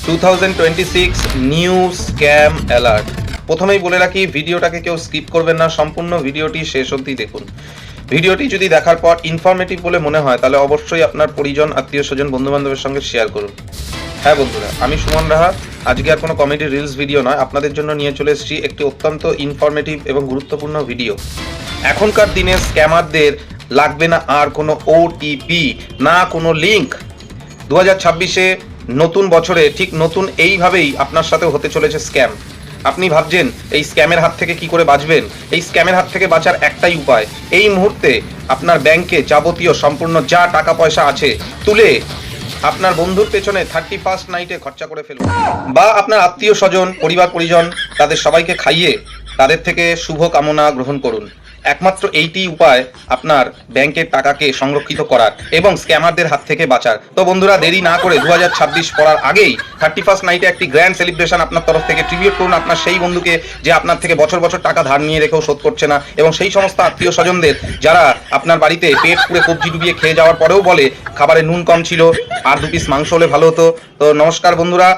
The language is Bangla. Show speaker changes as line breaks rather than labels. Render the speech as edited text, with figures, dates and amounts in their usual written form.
2026 নিউ স্ক্যাম অ্যালার্ট। প্রথমেই বলে রাখি, ভিডিওটাকে কেউ স্কিপ করবেন না, সম্পূর্ণ ভিডিওটি শেষ অবধি দেখুন। ভিডিওটি যদি দেখার পর ইনফরমেটিভ বলে মনে হয় তাহলে অবশ্যই আপনার পরিজন, আত্মীয় স্বজন, বন্ধু বান্ধবের সঙ্গে শেয়ার করুন। হ্যাঁ বন্ধুরা, আমি সুমন রাহা। আজকে আর কোনো কমেডি রিলস ভিডিও নয়, আপনাদের জন্য নিয়ে চলে এসেছি একটি অত্যন্ত ইনফরমেটিভ এবং গুরুত্বপূর্ণ ভিডিও। এখনকার দিনে স্ক্যামারদের লাগবে না আর কোনো ওটিপি, না কোনো লিঙ্ক। 2026-এ নতুন বছরে ঠিক নতুন এইভাবেই আপনার সাথেও হতে চলেছে স্ক্যাম। আপনি ভাবছেন এই স্ক্যামের হাত থেকে কি করে বাঁচবেন? এই স্ক্যামের হাত থেকে বাঁচার একটাই উপায়, এই মুহূর্তে আপনার ব্যাংকে যাবতীয় সম্পূর্ণ যা টাকা পয়সা আছে তুলে আপনার বন্ধুর পেছনে 31st নাইটে খরচা করে ফেলুন, বা আপনার আত্মীয় স্বজন, পরিবার পরিজন, তাদের সবাইকে খাইয়ে তাদের থেকে শুভ কামনা গ্রহণ করুন। একমাত্র এইটি উপায় আপনার ব্যাংকের টাকাকে সংরক্ষিত করার এবং স্ক্যামারদের হাত থেকে বাঁচার। তো বন্ধুরা, দেরি না করে 2026 পড়ার আগেই 31st নাইটে একটি গ্র্যান্ড সেলিব্রেশন আপনার তরফ থেকে ট্রিবিউট করুন আপনার সেই বন্ধুকে যে আপনার থেকে বছর বছর টাকা ধার নিয়ে রেখেও শোধ করছে না, এবং সেই সমস্ত আত্মীয় স্বজনদের যারা আপনার বাড়িতে পেট পুড়ে কবজি ডুবিয়ে খেয়ে যাওয়ার পরেও বলে খাবারে নুন কম ছিল, আর 2 পিস মাংস হলে ভালো হতো। তো নমস্কার বন্ধুরা,